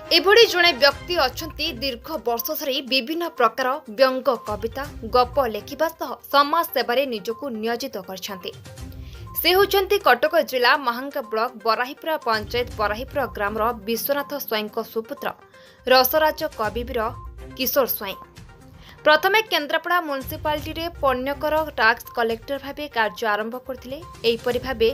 एभଳି जड़े व्यक्ति अछंती दीर्घ वर्ष धरी विभिन्न प्रकार व्यंग कविता गप लेखिबा सह समाज सेवारे निजको नियोजित करछंती। से होचंती कटक जिला महांगा ब्लॉक बराहीपुरा पंचायत बराहीपुरा ग्रामर विश्वनाथ स्वाईं सुपुत्र रसराज कविवीर किशोर स्वाईं। प्रथमे केन्द्रापड़ा म्युनिसिपालिटी रे पण्यकर टैक्स कलेक्टर भावे कार्य आरंभ करथिले। एहिपरि भावे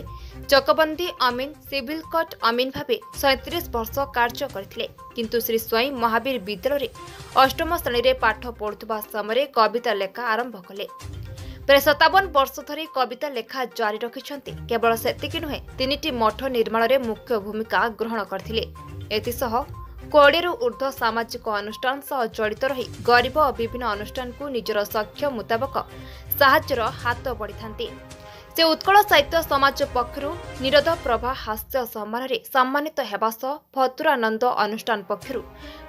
चकबंदी अमीन सिविल कोर्ट अमीन भावे 37 वर्ष कार्य करथिले। किंतु श्री स्वाईं महावीर विद्यालय अष्टम श्रेणी रे पाठ पढ़ुवा समय कविता लेखा आरंभ कले। प्राय 57 वर्ष धरी कविता लेखा जारी रखिछंती। केवल सेतिकी नुहे 3टी मठ निर्माण रे मुख्य भूमिका ग्रहण करथिले। एतिसह 20 ऊर्ध्व सामाजिक अनुष्ठान सह जड़ित रही गरीब और विभिन्न अनुष्ठान को निजर सक्षम मुताबक साहाय्यर हाथ बढ़ी थांती। से उत्कल साहित्य समाज पक्षरु निरध प्रभा हास्य सम्मान रे सम्मानित हेबा सह भतुरानंद अनुष्ठान पक्षरु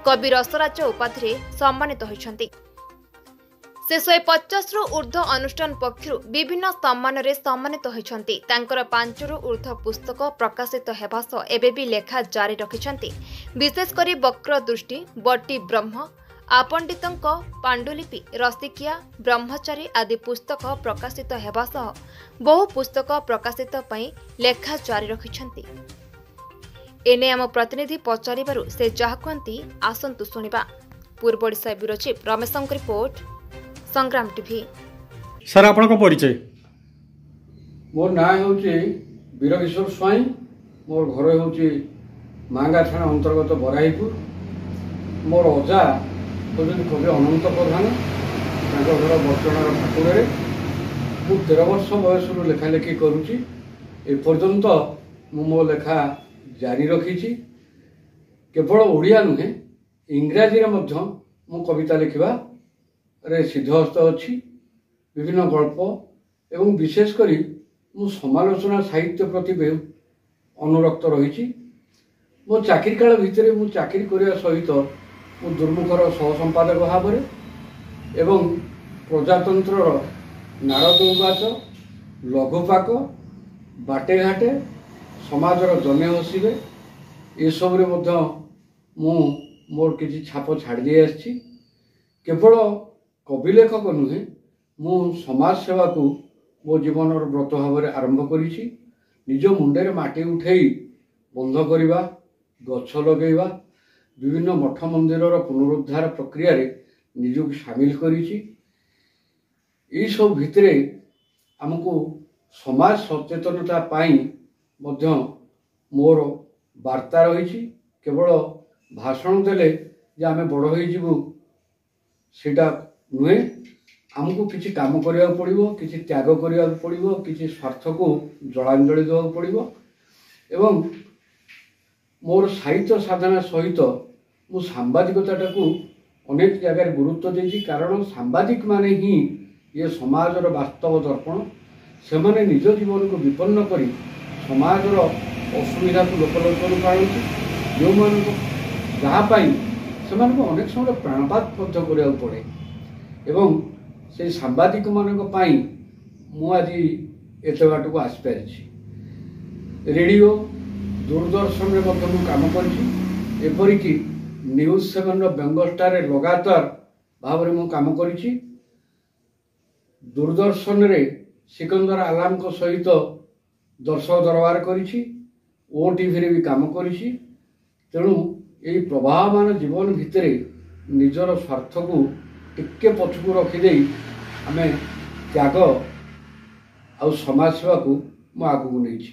कवि रसराज उपाधि सम्मानित होइछंती। से 150 ऊर्ध्व अनुष्ठान पक्षरु विभिन्न सम्मान रे सम्मानित होइछंती। तांकर 5 ऊर्ध्व पुस्तक प्रकाशित हेबा सह एबे भी लेखा जारी रखिछंती। विशेष करी वक्र दृष्टि बटी ब्रह्म आपंडितंक पांडुलिपि रसिकिया ब्रह्मचारी आदि पुस्तक प्रकाशित हेबा सह बहु पुस्तक प्रकाशित पई लेखा जारी रखिछंती। एने आम प्रतिनिधि पचारिबारु से जाहा कहंती आसंतु सुनिबा। पूर्व ओडिशा ब्यूरो चीफ रमेशंक रिपोर्ट संग्राम टीवी। सर आपन को परिचय? मोर ना होची वीर किशोर स्वाईं। मोर घर होची मांगा थाना अंतर्गत बराहीपुर। मोर अजा होचन कवि अनंत प्रधान। तांको घर बर्चणार ठाकुरे। मु 13 वर्ष बयसरु लेखा लेखी करूची। ए पर्यंत मो लेखा जारी रखीची। केवल ओडिया नुहे इंग्राजी रे मध्य मु कविता लिखिबा रे सिद्धहस्त अच्छी। विभिन्न गल्प एवं विशेषकर मु समालोचना साहित्य प्रति अनुरक्त रही। मो चाकरी काल भितर मु चाकरी करने सहित मु दुर्मुखर सहसंपादक भाव एवं प्रजातंत्र नारदौबाच लघुपाक बाटेघाटे समाजर जने हसिबे ये सब मु मोर किसी छाप छाड़ दे आछि। केवल कवि लेखक नुहे मु समाज सेवा को मो जीवन व्रत भाव में आरंभ करिछि। निज मुंडे माटी उठेई बंध करवा गछ लगेवा विभिन्न मठ मंदिर पुनरुद्धार प्रक्रिया रे निजक सामिल करिछि। एई सब भितरे हमको समाज सचेतनता पाई मध्य मोर वार्ता रही। केवल भाषण देले जे आमे बड़ होई जीवु सेटा नुहे। आमको किसी काम करने पड़ो, किसी त्याग करने पड़ो, किसी स्वार्थ को जलांजलि देवा पड़ो। एवं मोर साहित्य साधना सहित मु सांबादिकता को अनेक जगह गुरुत्व देछि। कारण सांबादिक माने ही ये समाजर वास्तव दर्पण। से माने निज जीवन को विपन्न करी समाजर असुविधा को लोकलोचन पारती। जो मान जहाँपाई से अनेक समय प्राणपात करने पड़े। एवं से सांबादिक मानक पाई मु आज एते बाट को आसपारी। रेडियो दूरदर्शन रे मु काम करिछि। एपरिकी न्यूज 7 बेंग स्टार रे लगातार भाव में मु काम करिछि। दूरदर्शन रे सिकंदर आलाम को सहित दर्शक दरबार करिछि। ओटीवी रे भी काम करिछि। तेणु यही प्रभावमान जीवन भितर निजर स्वार्थ को टिके पछकू रखिदे आमे त्याग आ समाज सेवा को मु आगू नहीं।